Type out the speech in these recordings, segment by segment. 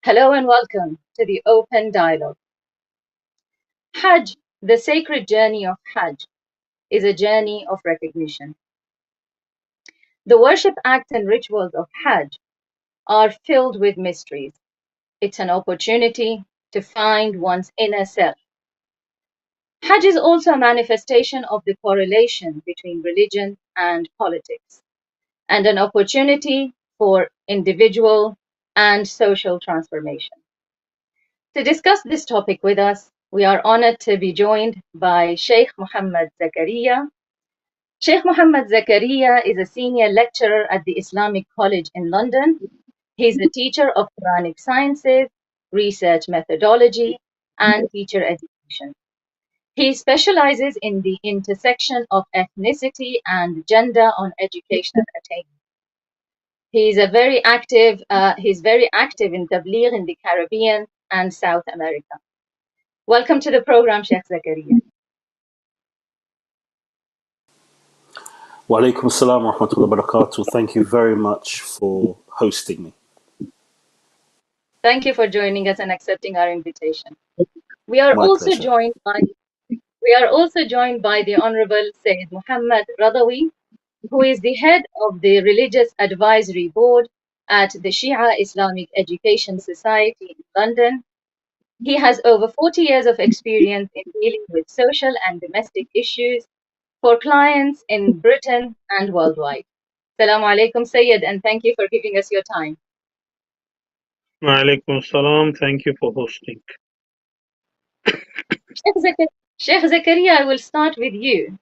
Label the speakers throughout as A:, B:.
A: Hello and welcome to the Open Dialogue. Hajj, the sacred journey of Hajj, is a journey of recognition. The worship acts and rituals of Hajj are filled with mysteries. It's an opportunity to find one's inner self. Hajj is also a manifestation of the correlation between religion and politics, and an opportunity for individual and social transformation. To discuss this topic with us, we are honored to be joined by Shaykh Mohammad Zakaria. Shaykh Mohammad Zakaria is a senior lecturer at the Islamic College in London. He's a teacher of Quranic sciences, research methodology, and teacher education. He specializes in the intersection of ethnicity and gender on educational attainment. He's very active in Tabligh in the Caribbean and South America. Welcome to the program, Sheikh Zakaria.
B: Wa alaikum assalam wa rahmatullahi wa barakatuh. Thank you very much for hosting me.
A: Thank you for joining us and accepting our invitation. We are
B: My
A: also
B: pleasure.
A: joined by the Honorable Syed Mohammad Razavi, who is the head of the Religious Advisory Board at the Shia Islamic Education Society in London. He has over 40 years of experience in dealing with social and domestic issues for clients in Britain and worldwide. Assalamu alaikum, Syed, and thank you for giving us your time.
C: Walaikum salam. Thank you for hosting.
A: Sheikh Zakaria, I will start with you.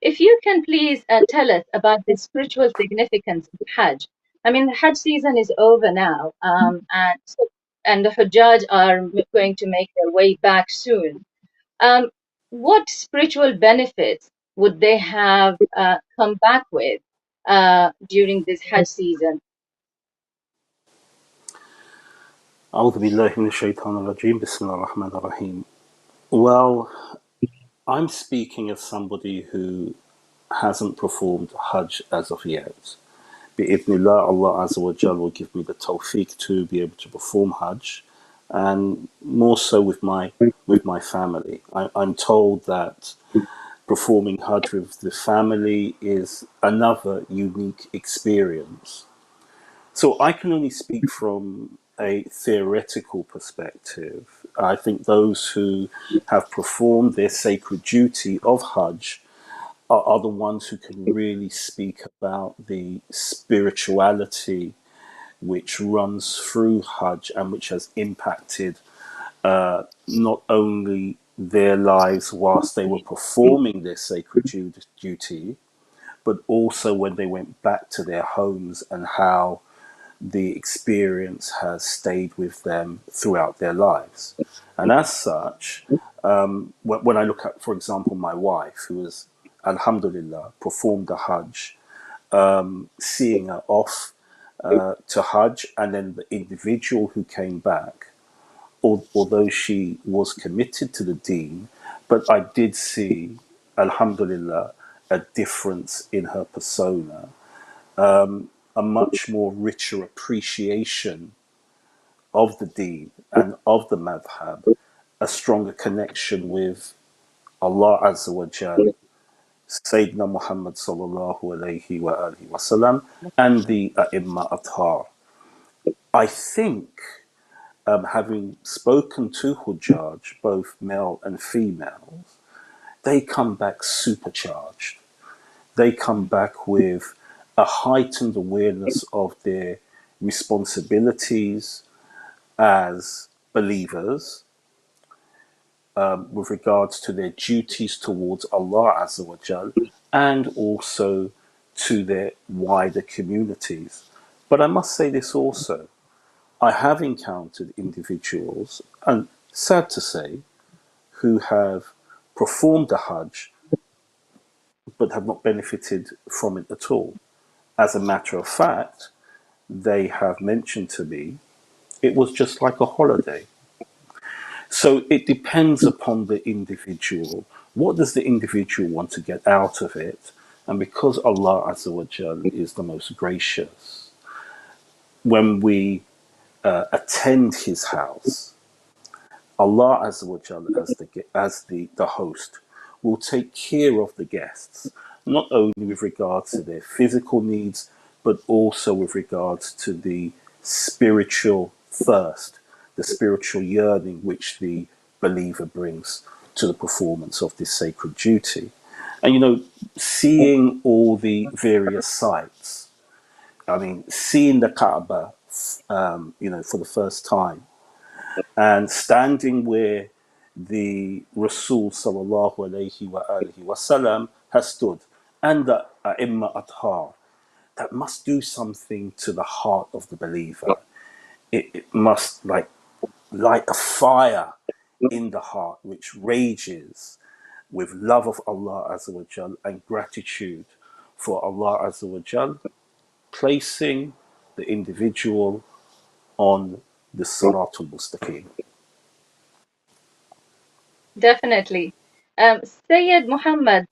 A: If you can please tell us about the spiritual significance of Hajj. I mean, the Hajj season is over now, and the Hujjaj are going to make their way back soon. What spiritual benefits would they have come back with during this Hajj season?
B: A'udhu billahi minash shaitanir rajeem. Bismillahir rahmanir rahim. Well, I'm speaking as somebody who hasn't performed Hajj as of yet. Bi'idhnillah, Allah Azza wa Jal will give me the tawfiq to be able to perform Hajj, and more so with my family. I'm told that performing Hajj with the family is another unique experience. So I can only speak from a theoretical perspective. I think those who have performed their sacred duty of Hajj are the ones who can really speak about the spirituality which runs through Hajj and which has impacted not only their lives whilst they were performing their sacred duty, but also when they went back to their homes and how the experience has stayed with them throughout their lives. And as such, when I look at, for example, my wife, who has, alhamdulillah, performed the Hajj, seeing her off to Hajj, and then the individual who came back, although she was committed to the deen, but I did see, alhamdulillah, a difference in her persona, a much more richer appreciation of the deen and of the madhab, a stronger connection with Allah Azza wa Jal, Sayyidina Muhammad sallallahu alayhi wa alihi wasallam, and the Al-Attar. I think, having spoken to Hujjaj, both male and female, they come back supercharged. They come back with a heightened awareness of their responsibilities as believers, with regards to their duties towards Allah Azza wa Jal, and also to their wider communities. But I must say this also, I have encountered individuals, and sad to say, who have performed the Hajj but have not benefited from it at all. As a matter of fact, they have mentioned to me it was just like a holiday. So it depends upon the individual. What does the individual want to get out of it? And because Allah Azza wa Jal is the most gracious, when we attend his house, Allah Azza wa Jal as the host will take care of the guests, not only with regards to their physical needs, but also with regards to the spiritual thirst, the spiritual yearning which the believer brings to the performance of this sacred duty. And seeing all the various sites, I mean, seeing the Kaaba, for the first time, and standing where the Rasul sallallahu alayhi wa alihi wasallam has stood, and the Imma Attar, that must do something to the heart of the believer. It must light a fire in the heart which rages with love of Allah Azza wa Jal and gratitude for Allah Azza wa Jal placing the individual on the Siratul Mustaqim.
A: Definitely. Sayyid Muhammad,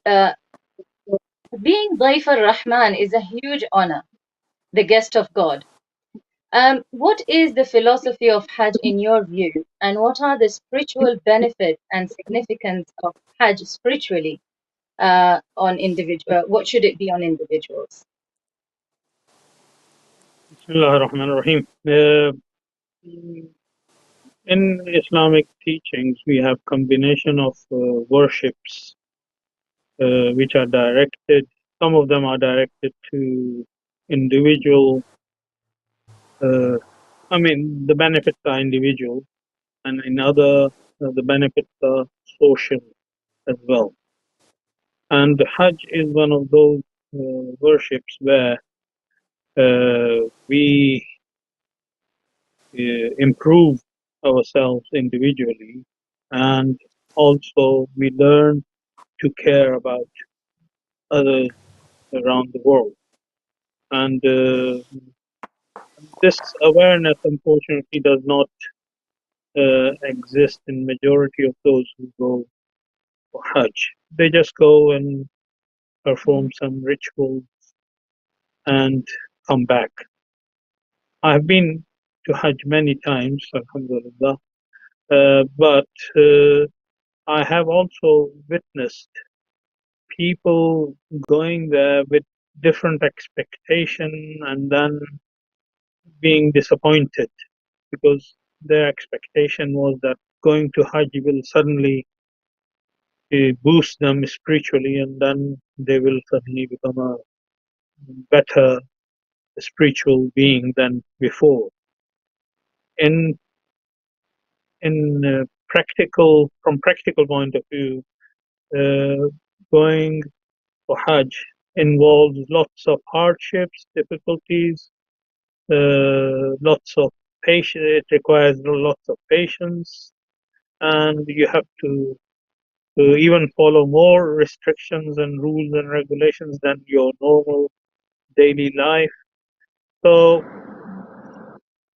A: being Dayf ar-Rahman is a huge honor, the guest of God. What is the philosophy of Hajj in your view, and what are the spiritual benefits and significance of Hajj spiritually on individual? What should it be on individuals?
C: Bismillah ar-Rahman ar-Rahim. In Islamic teachings, we have combination of worships which are directed. Some of them are directed to individual. The benefits are individual, and in other, the benefits are social as well. And Hajj is one of those worships where we improve ourselves individually, and also we learn to care about others around the world. And this awareness, unfortunately, does not exist in majority of those who go for Hajj. They just go and perform some rituals and come back. I've been to Hajj many times, alhamdulillah, but I have also witnessed people going there with different expectation and then being disappointed because their expectation was that going to Hajj will suddenly boost them spiritually, and then they will suddenly become a better spiritual being than before. In from practical point of view, going for Hajj involves lots of hardships, difficulties, lots of patience. It requires lots of patience, and you have to even follow more restrictions and rules and regulations than your normal daily life. So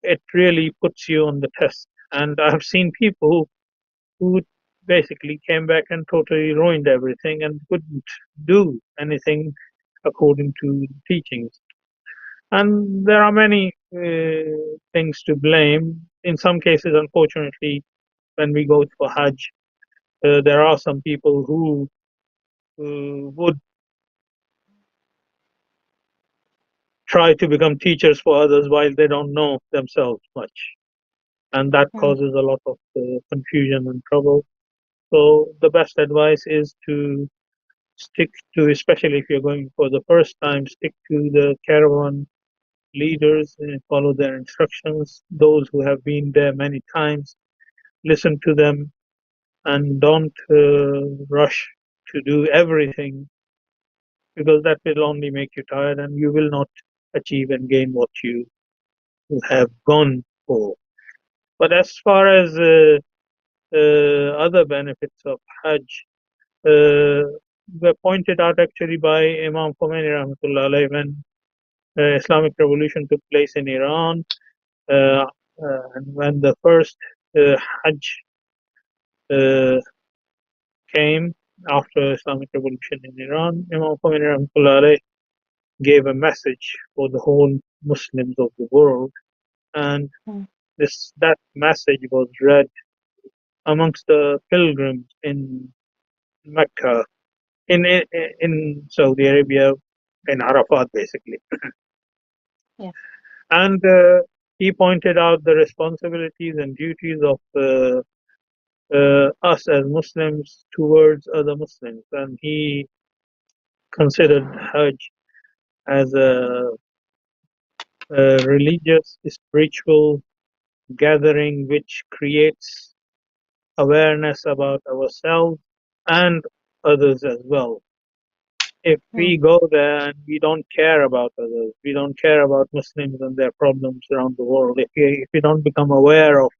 C: it really puts you on the test. And I have seen people who basically came back and totally ruined everything and couldn't do anything according to the teachings. And there are many things to blame. In some cases, unfortunately, when we go for Hajj, there are some people who would try to become teachers for others while they don't know themselves much. And that causes a lot of confusion and trouble. So the best advice is to stick to, especially if you're going for the first time, stick to the caravan leaders and follow their instructions. Those who have been there many times, listen to them and don't rush to do everything, because that will only make you tired and you will not achieve and gain what you have gone for. But as far as other benefits of Hajj, were pointed out actually by Imam Khomeini rahmatullah alayhi when Islamic revolution took place in Iran, and when the first Hajj came after Islamic revolution in Iran, Imam Khomeini rahmatullah alayhi gave a message for the whole Muslims of the world, and that message was read amongst the pilgrims in Mecca, in Saudi Arabia, in Arafat, basically.
A: Yes.
C: And he pointed out the responsibilities and duties of us as Muslims towards other Muslims, and he considered Hajj as a religious, spiritual gathering which creates awareness about ourselves and others as well. If
A: Hmm.
C: we go there and we don't care about others, we don't care about Muslims and their problems around the world, if we don't become aware of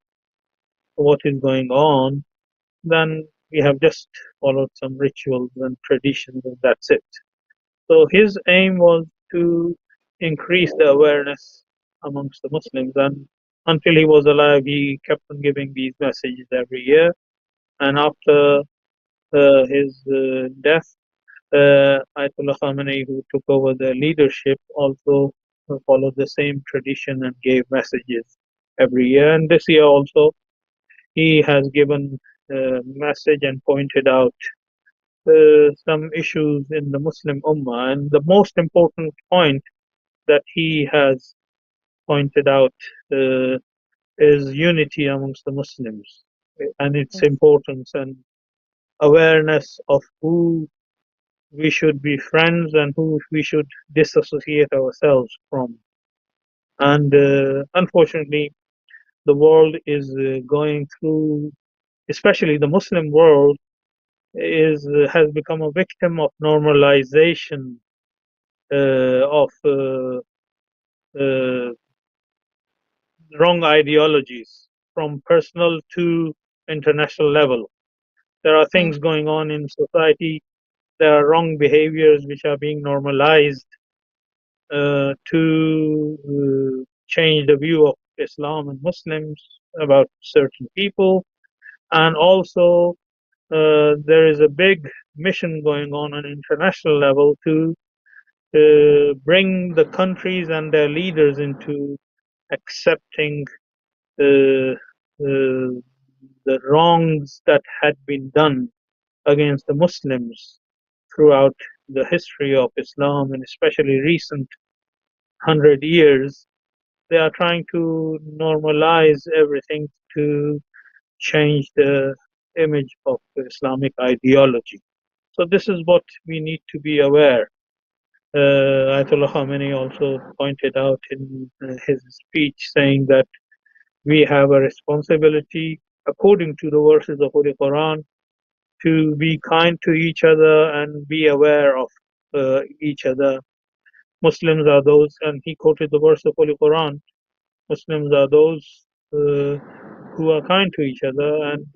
C: what is going on, then we have just followed some rituals and traditions and that's it. So his aim was to increase the awareness amongst the Muslims, and until he was alive, he kept on giving these messages every year. And after his death, Ayatollah Khamenei, who took over the leadership, also followed the same tradition and gave messages every year. And this year also, he has given a message and pointed out some issues in the Muslim Ummah. And the most important point that he has pointed out uh, is unity amongst the Muslims and its
A: Yes.
C: importance, and awareness of who we should be friends and who we should disassociate ourselves from. And unfortunately, the world is going through, especially the Muslim world, is has become a victim of normalization of uh, wrong ideologies from personal to international level. There are
A: Hmm.
C: things going on in society. There are wrong behaviors which are being normalized to change the view of Islam and Muslims about certain people. And also, there is a big mission going on international level to bring the countries and their leaders into accepting uh, the wrongs that had been done against the Muslims throughout the history of Islam, and especially recent 100 years. They are trying to normalize everything to change the image of Islamic ideology. So this is what we need to be aware. Ayatollah Khamenei also pointed out in his speech, saying that we have a responsibility, according to the verses of Holy Quran, to be kind to each other and be aware of each other. Muslims are those, and he quoted the verse of Holy Quran, Muslims are those who are kind to each other and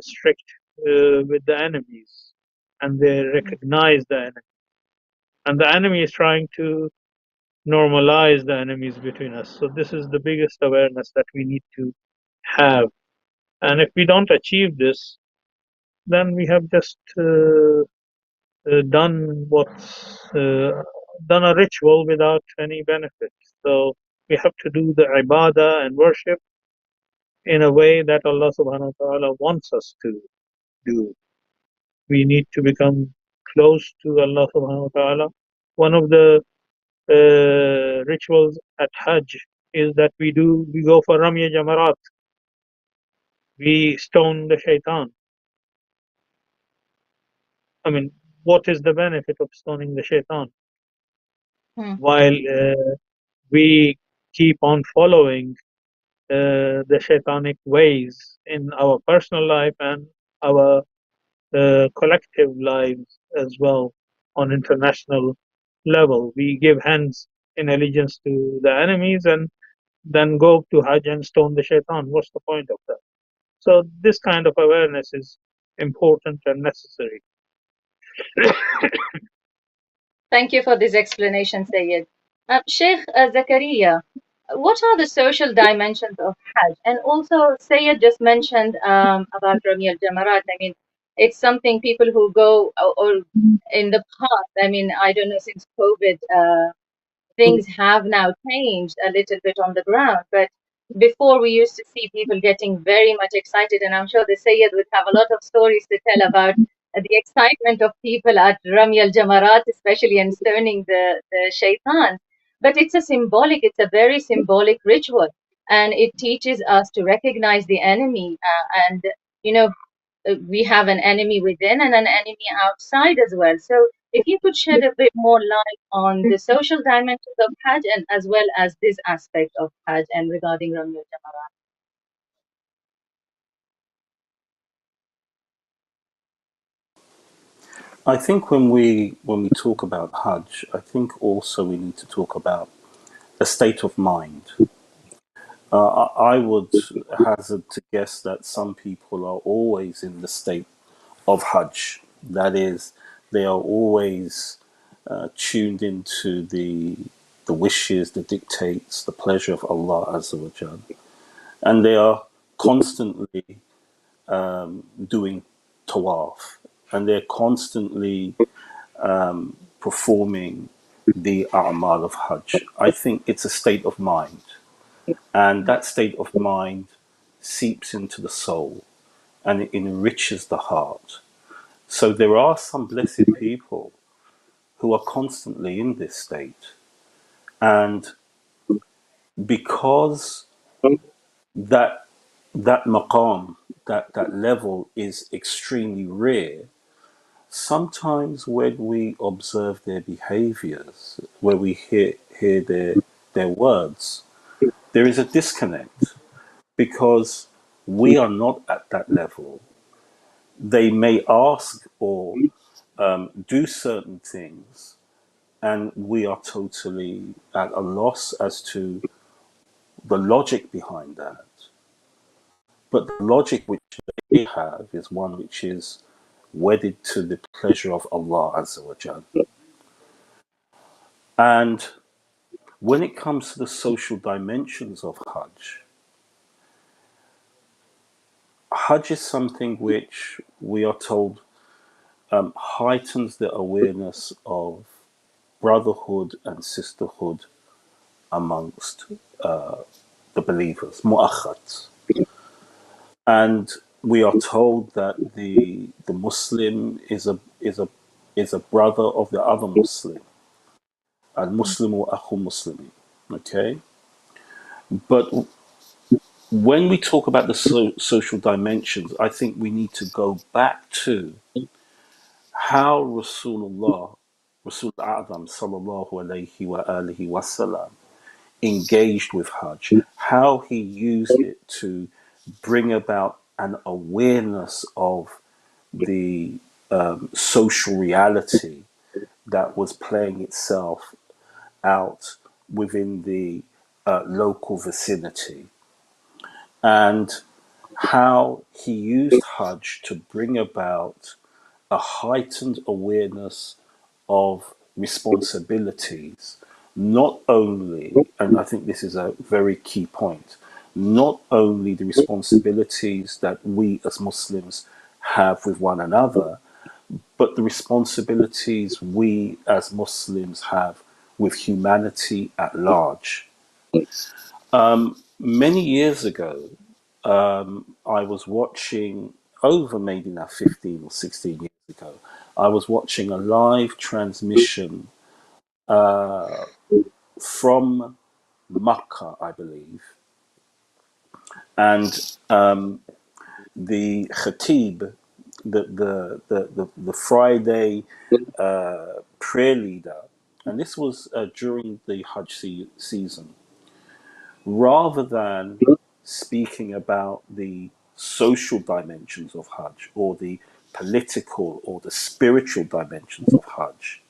C: strict with the enemies, and they recognize the enemy. And the enemy is trying to normalize the enemies between us. So this is the biggest awareness that we need to have. And if we don't achieve this, then we have just done done a ritual without any benefit. So we have to do the ibadah and worship in a way that Allah subhanahu wa ta'ala wants us to do. We need to become close to Allah subhanahu wa ta'ala. One of the rituals at Hajj is that we go for Ramya Jamarat. We stone the shaitan. I mean, what is the benefit of stoning the shaitan?
A: Hmm.
C: While we keep on following the shaitanic ways in our personal life and our collective lives as well on international level. We give hands in allegiance to the enemies and then go to Hajj and stone the shaitan. What's the point of that? So this kind of awareness is important and necessary.
A: Thank you for this explanation, Syed. Sheikh Zakaria, what are the social dimensions of Hajj? And also, Syed just mentioned about Rami al-Jamarat. I mean, it's something people who go or in the past, I mean, I don't know, since COVID, things have now changed a little bit on the ground, but before we used to see people getting very much excited, and I'm sure the Syed would have a lot of stories to tell about the excitement of people at Rami al Jamarat, especially, and stoning the shaitan. But it's a very symbolic ritual, and it teaches us to recognize the enemy. And, you know, we have an enemy within and an enemy outside as well. So, if you could shed a bit more light on the social dimensions of Hajj and as well as this aspect of Hajj and regarding Rami al Jamarat.
B: I think when we talk about Hajj, I think also we need to talk about a state of mind. I would hazard to guess that some people are always in the state of Hajj. That is, they are always tuned into the wishes, the dictates, the pleasure of Allah Azza wa Jal, and they are constantly doing tawaf, and they're constantly performing the a'mal of Hajj. I think it's a state of mind, and that state of mind seeps into the soul and it enriches the heart. So there are some blessed people who are constantly in this state, and because that that maqam, that level is extremely rare, sometimes when we observe their behaviors, where we hear their words, there is a disconnect because we are not at that level. They may ask or do certain things, and we are totally at a loss as to the logic behind that. But the logic which they have is one which is wedded to the pleasure of Allah Azza wa Jal. And when it comes to the social dimensions of Hajj, Hajj is something which we are told heightens the awareness of brotherhood and sisterhood amongst the believers, mu'akhats. And we are told that the Muslim is a brother of the other Muslim. Al Muslimu akhu Muslimi. Okay? But when we talk about the social dimensions, I think we need to go back to how Rasul A'zam sallallahu alayhi wa alihi wasallam engaged with Hajj, how he used it to bring about an awareness of the social reality that was playing itself out within the local vicinity, and how he used Hajj to bring about a heightened awareness of responsibilities, not only, and I think this is a very key point, not only the responsibilities that we as Muslims have with one another, but the responsibilities we as Muslims have with humanity at large. Many years ago, I was watching, over maybe now 15 or 16 years ago, I was watching a live transmission from Makkah, I believe, and the khatib, the Friday prayer leader, and this was during the Hajj season, rather than speaking about the social dimensions of Hajj or the political or the spiritual dimensions of Hajj,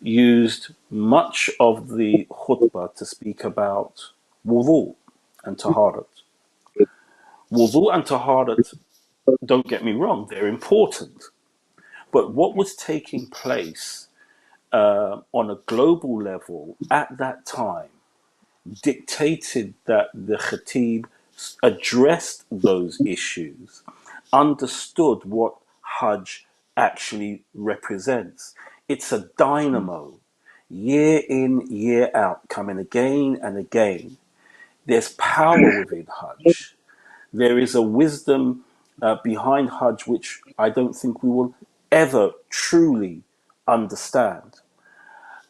B: used much of the khutbah to speak about wudu and taharat. Wudu and taharat, don't get me wrong, they're important. But what was taking place on a global level at that time dictated that the Khatib addressed those issues, understood what Hajj actually represents. It's a dynamo, year in, year out, coming again and again. There's power within Hajj. There is a wisdom behind Hajj which I don't think we will ever truly understand.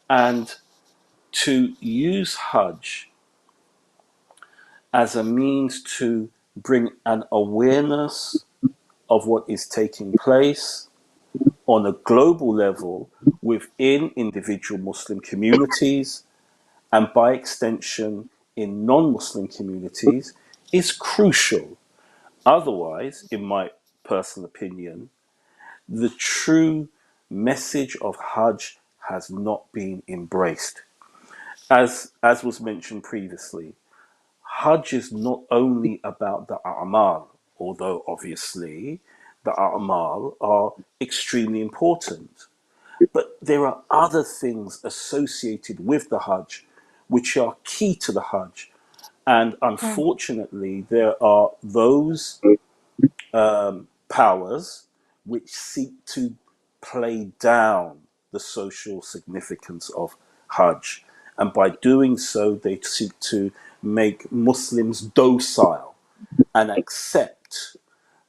B: And to use Hajj as a means to bring an awareness of what is taking place on a global level within individual Muslim communities and by extension in non-Muslim communities is crucial. Otherwise, in my personal opinion, the true message of Hajj has not been embraced. As was mentioned previously, Hajj is not only about the A'mal, although obviously the A'mal are extremely important. But there are other things associated with the Hajj which are key to the Hajj. And
A: mm,
B: unfortunately, there are those powers which seek to play down the social significance of Hajj. And by doing so, they seek to make Muslims docile and accept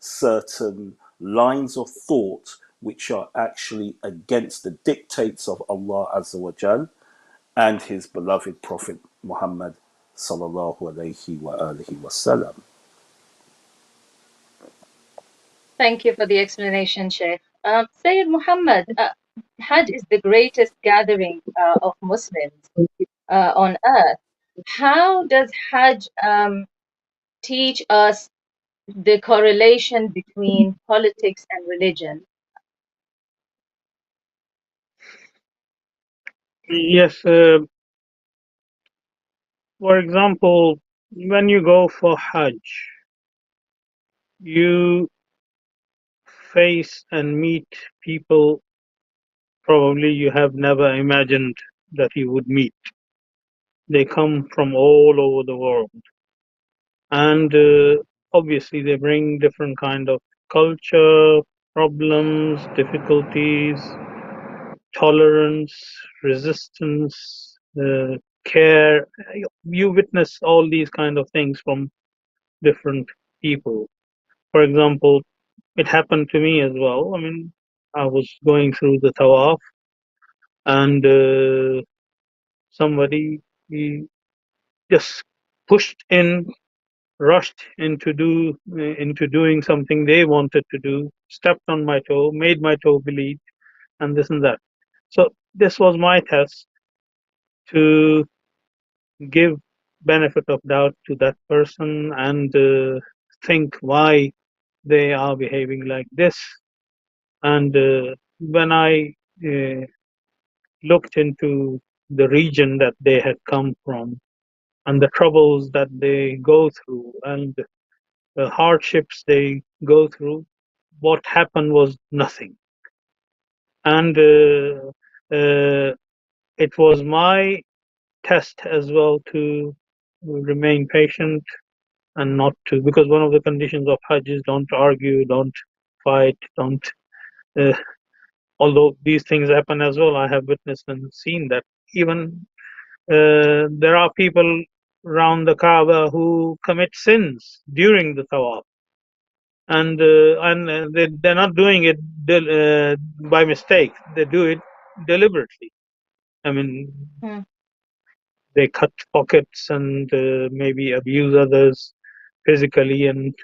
B: certain lines of thought which are actually against the dictates of Allah Azza wa Jal and His beloved Prophet Muhammad sallallahu alayhi wa alihi wasallam.
A: Thank you for the explanation, Shaykh. Sayyid Muhammad, Hajj is the greatest gathering of Muslims on earth. How does Hajj teach us the correlation between politics and religion?
C: Yes, for example, when you go for Hajj, you face and meet people probably you have never imagined that you would meet. They come from all over the world, and obviously they bring different kind of culture, problems, difficulties, tolerance, resistance, care. You witness all these kind of things from different people. For example, it happened to me as well. I mean, I was going through the tawaf, and somebody, he just pushed in, rushed into doing something they wanted to do, stepped on my toe, made my toe bleed, and this and that. So this was my test to give benefit of doubt to that person and think why they are behaving like this. And when I looked into the region that they had come from and the troubles that they go through and the hardships they go through, what happened was nothing. And it was my test as well to remain patient and not to, because one of the conditions of Hajj is don't argue, don't fight, don't. Uh, although these things happen as well, I have witnessed and seen that even there are people around the Kaaba who commit sins during the tawaf, and they're not doing it by mistake. They do it deliberately. I mean,
A: Hmm,
C: they cut pockets and maybe abuse others physically and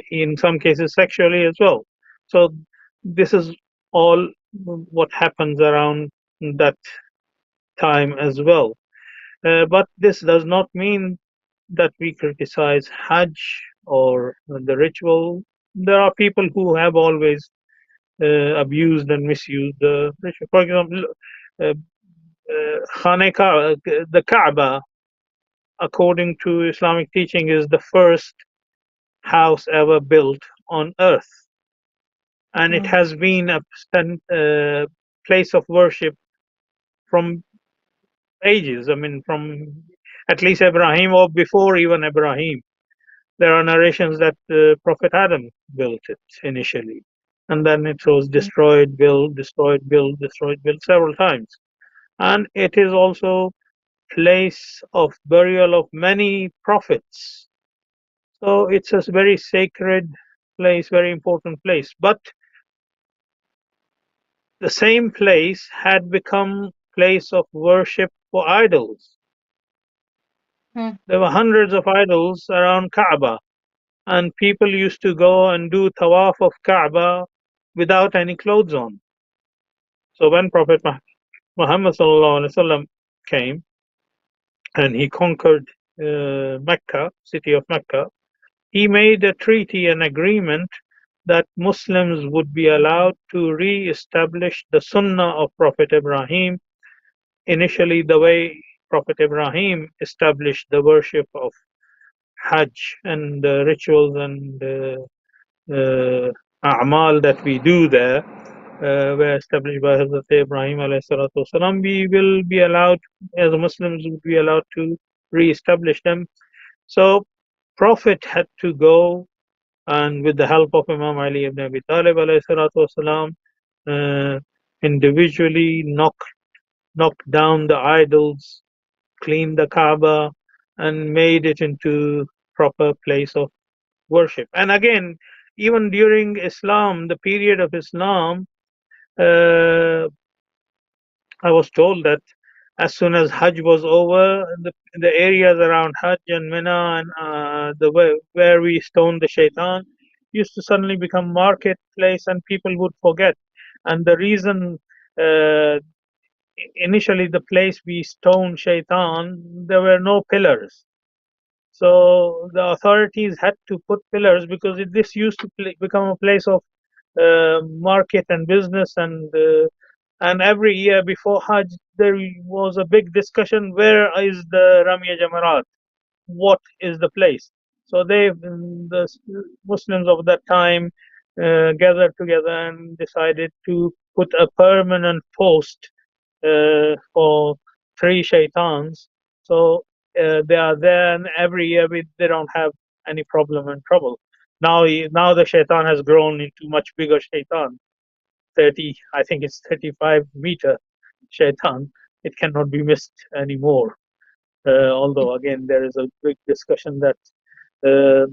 C: in some cases sexually as well. So this is all what happens around that time as well. But this does not mean that we criticize Hajj or the ritual. There are people who have always abused and misused the ritual. For example, uh, the Kaaba, according to Islamic teaching, is the first house ever built on earth, and it
A: hmm,
C: has been a place of worship from ages. I mean, from at least Ibrahim or before even Ibrahim. There are narrations that Prophet Adam built it initially, and then it was
A: hmm,
C: destroyed, built, destroyed, built, destroyed, built several times. And it is also place of burial of many prophets. So it's a very sacred place, very important place. But the same place had become place of worship for idols.
A: Hmm.
C: There were hundreds of idols around Kaaba, and people used to go and do tawaf of Kaaba without any clothes on. So when Prophet Muhammad came and he conquered Mecca, city of Mecca, he made a treaty, an agreement that Muslims would be allowed to re-establish the Sunnah of Prophet Ibrahim, initially the way Prophet Ibrahim established the worship of Hajj and the rituals and a'mal that we do there were established by Hazrat Ibrahim alayhi salatu wasalam. We will be allowed, as Muslims, would be allowed to re-establish them. So Prophet had to go and with the help of Imam Ali ibn Abi Talib alayhi salatu wasalam, individually knock down the idols, clean the Kaaba, and made it into proper place of worship. And again, even during Islam, the period of Islam, I was told that as soon as Hajj was over, the areas around Hajj and Mina and the where we stoned the shaitan used to suddenly become marketplace, and people would forget. And the reason, initially, the place we stoned shaitan, there were no pillars. So the authorities had to put pillars because this used to become a place of market and business, and every year before Hajj there was a big discussion: where is the Ramya Jamarat? What is the place? So the Muslims of that time gathered together and decided to put a permanent post for 3 shaitans. So they are there, and every year they don't have any problem and trouble. Now the shaitan has grown into much bigger shaitan. 30, I think it's 35-meter shaitan. It cannot be missed anymore. Although again there is a big discussion that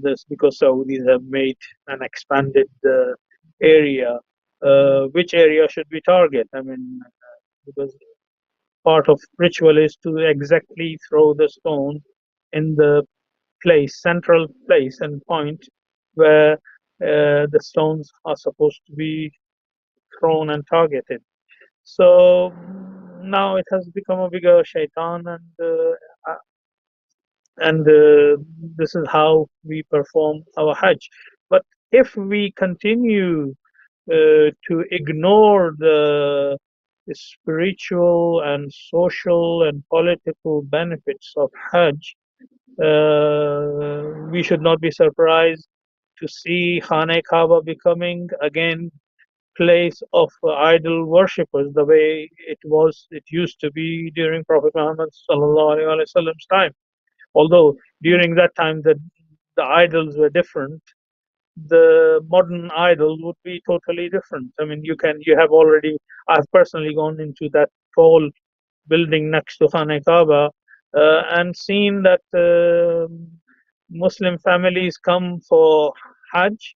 C: this because Saudis have made an expanded area. Which area should we target? I mean, because part of ritual is to exactly throw the stone in the central place and point where the stones are supposed to be thrown and targeted. So now it has become a bigger shaitan, and this is how we perform our Hajj. But if we continue to ignore the spiritual and social and political benefits of Hajj, we should not be surprised to see Khane Kaaba becoming again place of idol worshippers, the way it used to be during Prophet Muhammad sallallahu alaihi wasallam's time. Although during that time the idols were different, the modern idol would be totally different. I mean, I've personally gone into that tall building next to Khane Kaaba and seen that Muslim families come for Hajj.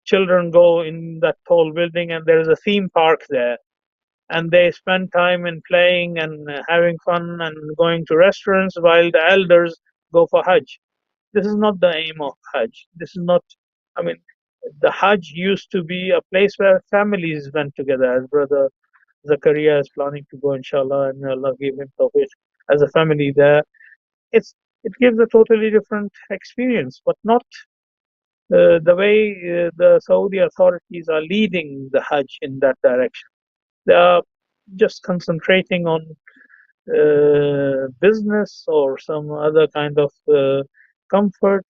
C: Children go in that tall building, and there is a theme park there, and they spend time in playing and having fun and going to restaurants while the elders go for Hajj. This is not the aim of Hajj. This is not, I mean, the Hajj used to be a place where families went together, as brother Zakaria is planning to go, inshallah, and Allah give him tawfiq as a family there. It gives a totally different experience, but not the way the Saudi authorities are leading the Hajj in that direction. They are just concentrating on business or some other kind of comfort.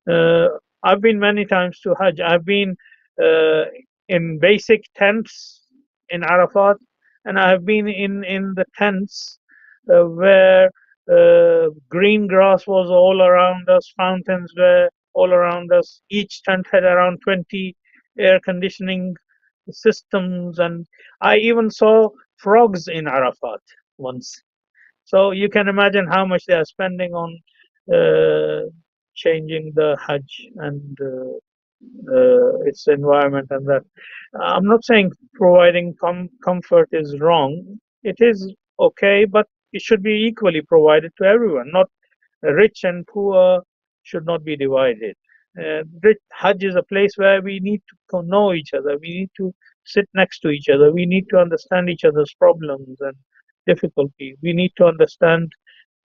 C: I've been many times to Hajj. I've been uh, in basic tents in Arafat, and I have been in the tents where green grass was all around us, fountains were all around us. Each tent had around 20 air conditioning systems, and I even saw frogs in Arafat once. So you can imagine how much they are spending on changing the Hajj and its environment and that. I'm not saying providing comfort is wrong. It is okay, but it should be equally provided to everyone. Not rich and poor should not be divided. Hajj is a place where we need to know each other. We need to sit next to each other. We need to understand each other's problems and difficulties. We need to understand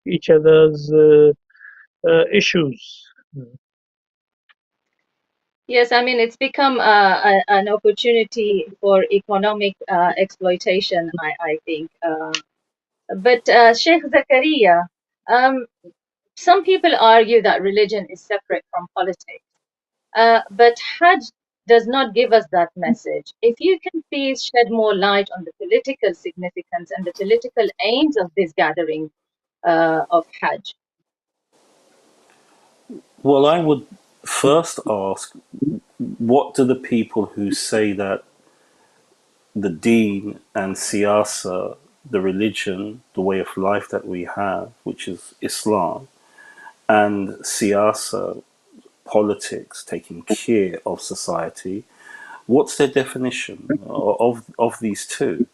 C: each other's issues.
A: Yes, I mean, it's become an opportunity for economic exploitation, I think. But Sheikh Zakaria, um, some people argue that religion is separate from politics. But Hajj does not give us that message. If you can please shed more light on the political significance and the political aims of this gathering of Hajj.
B: Well, I would first ask, what do the people who say that the deen and siyasa, the religion, the way of life that we have, which is Islam, and siyasa, politics, taking care of society, what's their definition of these two?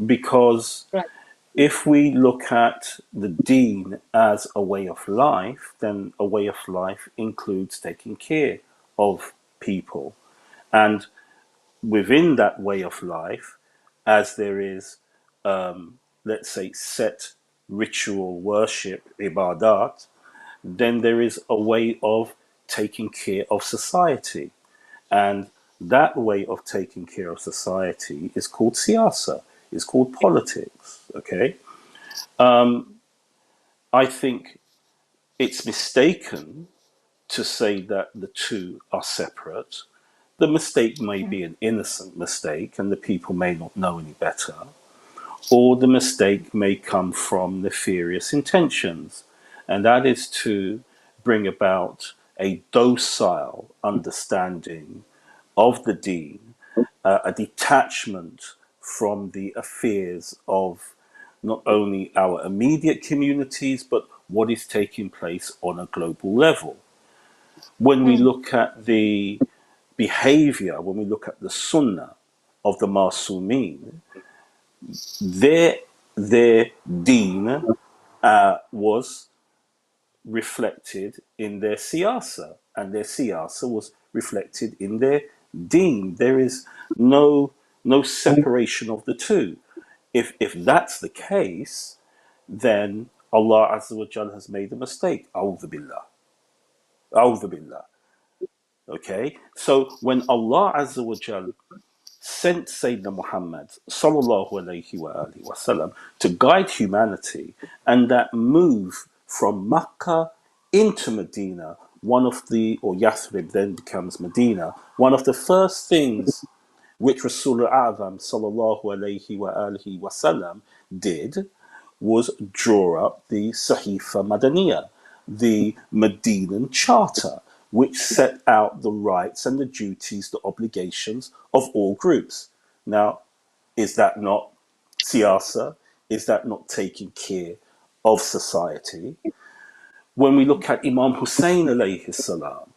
B: Because
A: Right.
B: if we look at the deen as a way of life, then a way of life includes taking care of people. And within that way of life, as there is, let's say, set ritual worship, ibadat, then there is a way of taking care of society. And that way of taking care of society is called siyasa, is called politics. Okay. I think it's mistaken to say that the two are separate. The mistake may be an innocent mistake and the people may not know any better, or the mistake may come from nefarious intentions, and that is to bring about a docile understanding of the deen, a detachment from the affairs of not only our immediate communities, but what is taking place on a global level. When we
A: Mm,
B: look at the behavior, when we look at the sunnah of the Masumin, their, their deen was reflected in their siyasa, and their siyasa was reflected in their deen. There is no separation of the two. If that's the case, then Allah Azza wa Jal has made a mistake. A'udhu billah. A'udhu billah. Okay? So when Allah Azza wa Jal sent Sayyidina Muhammad sallallahu alayhi wa alihi wasallam to guide humanity, and that move from Makkah into Medina, one of the, or Yathrib then becomes Medina, one of the first things which Rasul A'zam sallallahu alayhi wa alihi wasallam did was draw up the Sahifa Madaniyah, the Medinan Charter, which set out the rights and the duties, the obligations of all groups. Now, is that not siyasa? Is that not taking care of society? When we look at Imam Hussain alayhi salam,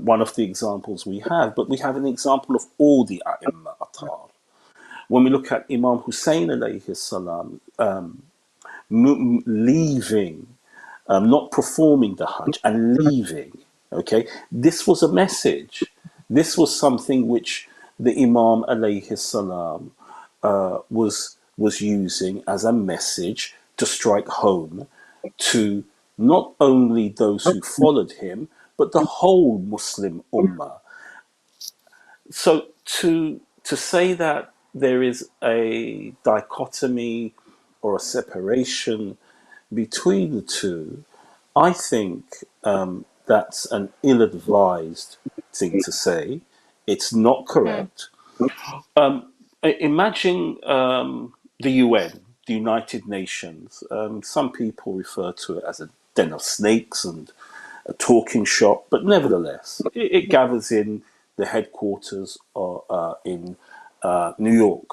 B: one of the examples we have, but we have an example of all the A'imma Attar. When we look at Imam Hussain alayhi salam, leaving, not performing the Hajj and leaving. Okay, this was a message. This was something which the Imam alayhi salam was using as a message to strike home to not only those who followed him, but the whole Muslim Ummah. So to say that there is a dichotomy or a separation between the two, I think that's an ill-advised thing to say. It's not
A: mm,
B: correct. Imagine the UN, the United Nations. Some people refer to it as a den of snakes and a talking shop, but nevertheless, it gathers in the headquarters in New York.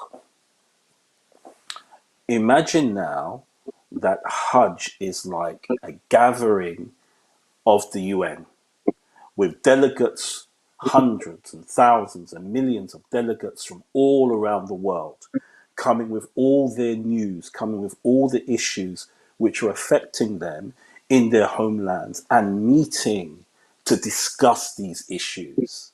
B: Imagine now that Hajj is like a gathering of the UN with delegates, hundreds and thousands and millions of delegates from all around the world, coming with all their news, coming with all the issues which are affecting them in their homelands, and meeting to discuss these issues.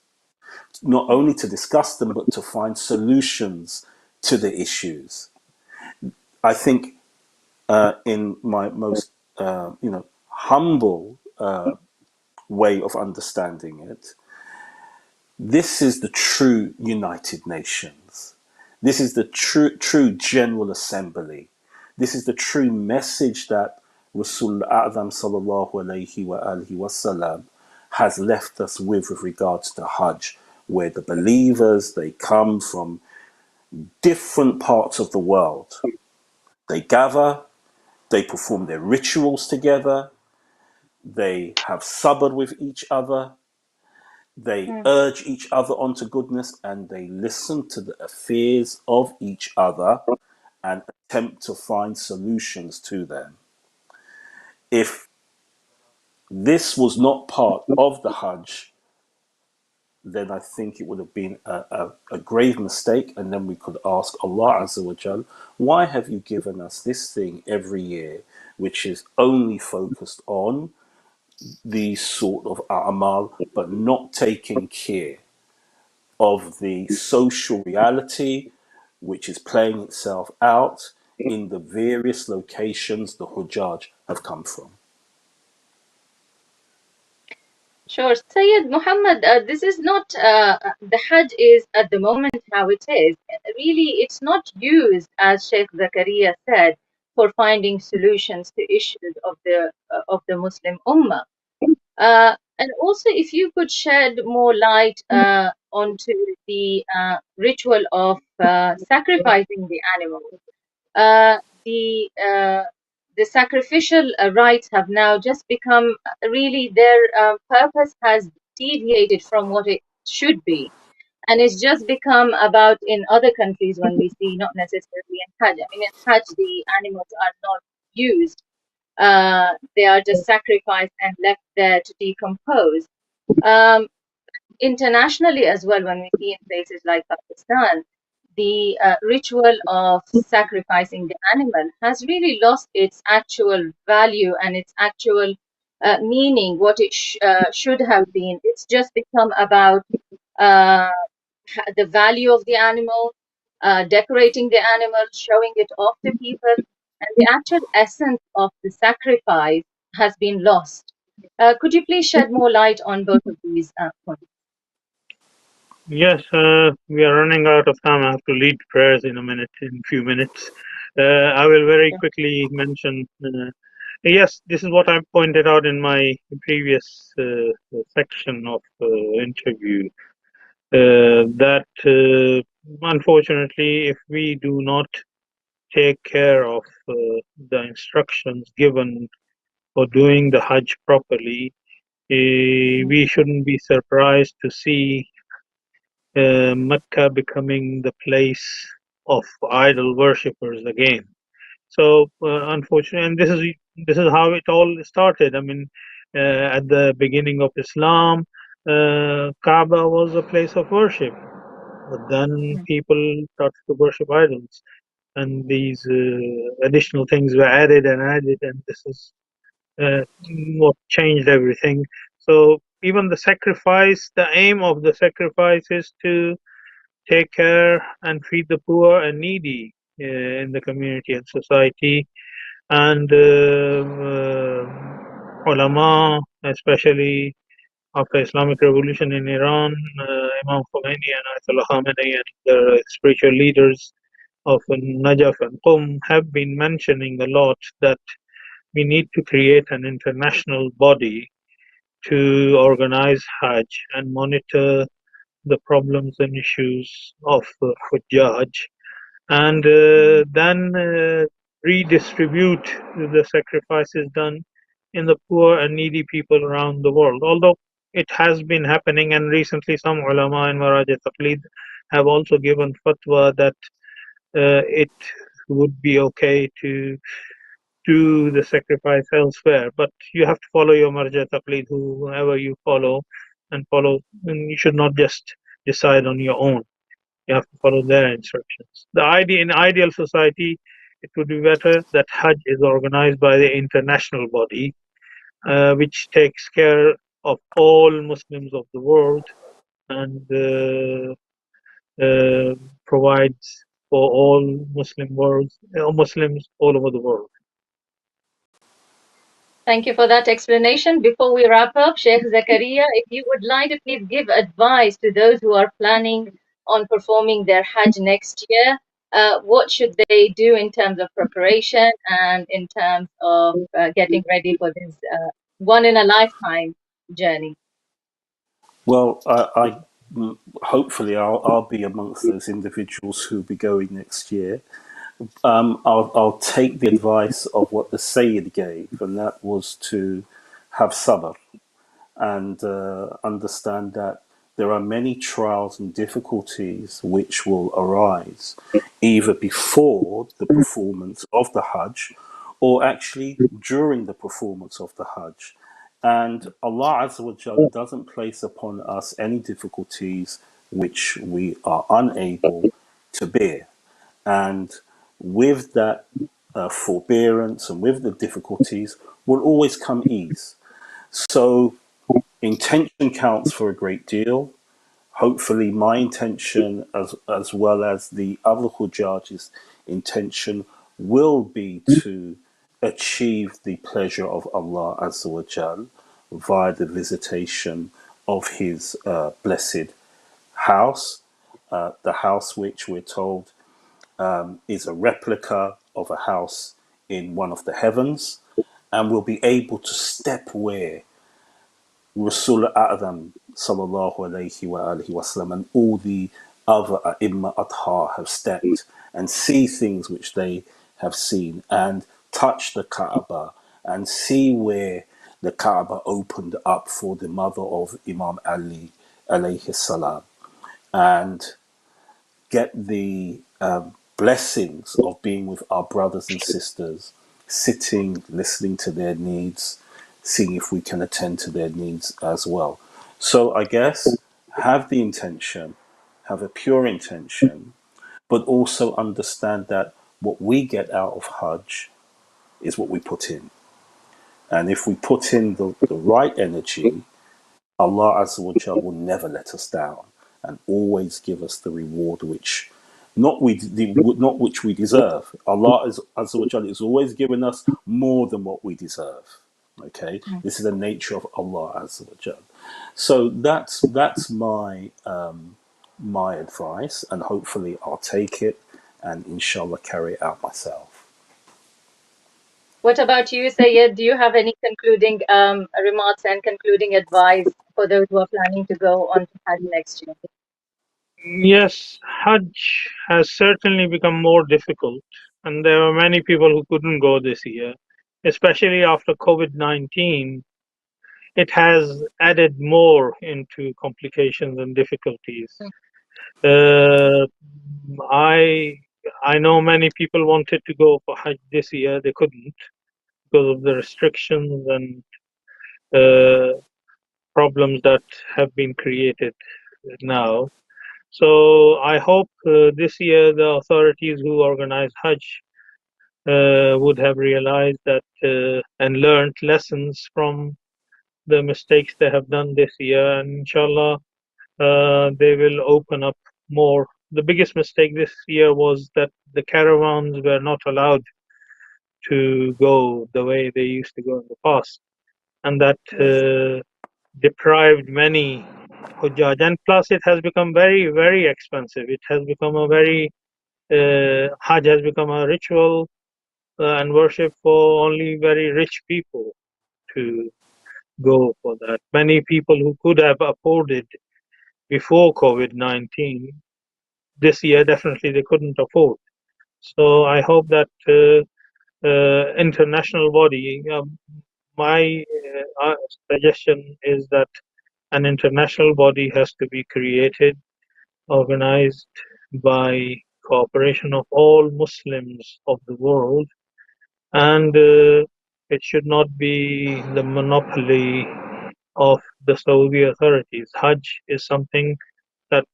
B: Not only to discuss them, but to find solutions to the issues. I think in my most humble way of understanding it, this is the true United Nations. This is the true General Assembly. This is the true message that Rasul A'zam sallallahu alayhi wa alihi wasallam has left us with regards to Hajj, where the believers, they come from different parts of the world. They gather, they perform their rituals together, they have sabr with each other, they urge each other onto goodness, and they listen to the affairs of each other and attempt to find solutions to them. If this was not part of the Hajj, then I think it would have been a grave mistake, and then we could ask Allah Azza wa Jal, why have you given us this thing every year, which is only focused on these sort of a'mal, but not taking care of the social reality which is playing itself out in the various locations the Hujjaj have come from.
A: Sure, Syed Muhammad, this is not, the Hajj is at the moment how it is. Really, it's not used, as Sheikh Zakaria said, for finding solutions to issues of the Muslim Ummah. And also, if you could shed more light onto the ritual of sacrificing the animal. Uh, the uh, the sacrificial rites have now just become really their purpose has deviated from what it should be, and it's just become about in other countries when we see not necessarily in Hajj. I mean, in Hajj the animals are not used; they are just sacrificed and left there to decompose. Um, Internationally as well, when we see in places like Pakistan, the ritual of sacrificing the animal has really lost its actual value and its actual meaning, what it should have been. It's just become about uh, the value of the animal, decorating the animal, showing it off to people, and the actual essence of the sacrifice has been lost. Could you please shed more light on both of these points?
C: Yes, we are running out of time. I have to lead prayers in a few minutes. I will very quickly mention. Yes, this is what I pointed out in my previous section of interview. That unfortunately, if we do not take care of the instructions given for doing the Hajj properly, we shouldn't be surprised to see Mecca becoming the place of idol worshippers again. So unfortunately, and this is how it all started. I mean, at the beginning of Islam, Kaaba was a place of worship, but then people started to worship idols, and these additional things were added and added, and this is what changed everything. So even the sacrifice, the aim of the sacrifice is to take care and feed the poor and needy in the community and society. And Ulama, especially after Islamic Revolution in Iran, Imam Khomeini and Ayatollah Khamenei and the spiritual leaders of Najaf and Qum have been mentioning a lot that we need to create an international body to organize Hajj and monitor the problems and issues of Hujjaj, and then redistribute the sacrifices done in the poor and needy people around the world. Although it has been happening, and recently some ulama in Maraj Taqlid have also given fatwa that it would be okay to do the sacrifice elsewhere. But you have to follow your marja taqlid, whoever you follow, and you should not just decide on your own. You have to follow their instructions. In ideal society, it would be better that Hajj is organized by the international body, which takes care of all Muslims of the world and provides for all Muslims all over the world.
A: Thank you for that explanation. Before we wrap up, Sheikh Zakaria, if you would like to please give advice to those who are planning on performing their Hajj next year, what should they do in terms of preparation and in terms of getting ready for this one-in-a-lifetime journey?
B: Well, hopefully I'll be amongst those individuals who'll be going next year. I'll take the advice of what the Syed gave, and that was to have sabr and understand that there are many trials and difficulties which will arise either before the performance of the Hajj or actually during the performance of the Hajj. And Allah Azza wa Jal doesn't place upon us any difficulties which we are unable to bear. And with that forbearance and with the difficulties will always come ease. So intention counts for a great deal. Hopefully, my intention, as well as the other Hujjaj's intention, will be to achieve the pleasure of Allah Azza wa Jal via the visitation of His blessed house, the house which we're told is a replica of a house in one of the heavens, and will be able to step where Rasul A'zam sallallahu alayhi wa alihi wasallam and all the other Imma Attar have stepped and see things which they have seen and touch the Kaaba and see where the Kaaba opened up for the mother of Imam Ali alayhi salam and get the blessings of being with our brothers and sisters, sitting, listening to their needs, seeing if we can attend to their needs as well. So I guess have the intention, have a pure intention, but also understand that what we get out of Hajj is what we put in. And if we put in the right energy, Allah Azza wa Jal will never let us down and always give us the reward which not which we deserve. Allah Azza wa Jal is always giving us more than what we deserve. Okay, this is the nature of Allah Azza wa Jal. So that's my my advice, and hopefully I'll take it and inshallah carry it out myself.
A: What about you, Syed? Do you have any concluding remarks and concluding advice for those who are planning to go on to Hajj next year?
C: Yes, Hajj has certainly become more difficult, and there are many people who couldn't go this year, especially after COVID-19. It has added more into complications and difficulties. Uh, I know many people wanted to go for Hajj this year. They couldn't because of the restrictions and problems that have been created now. So I hope this year the authorities who organize Hajj would have realized that and learned lessons from the mistakes they have done this year, and inshallah they will open up more. The biggest mistake this year was that the caravans were not allowed to go the way they used to go in the past, and that deprived many Hujjaj. And plus, it has become very, very expensive. It has become a very Hajj has become a ritual and worship for only very rich people to go for that. Many people who could have afforded before COVID-19, this year definitely they couldn't afford. So I hope that international body, my suggestion is that an international body has to be created, organized by cooperation of all Muslims of the world, and it should not be the monopoly of the Saudi authorities. Hajj is something that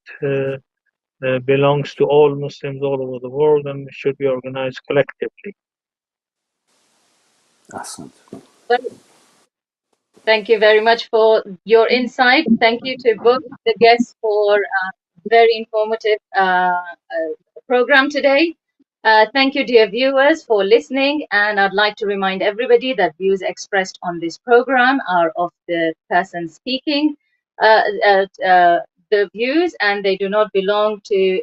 C: belongs to all Muslims all over the world and should be organized collectively.
B: Excellent.
A: Thank you very much for your insight. Thank you to both the guests for very informative program today. Thank you, dear viewers, for listening. And I'd like to remind everybody that views expressed on this program are of the person speaking the views, and they do not belong to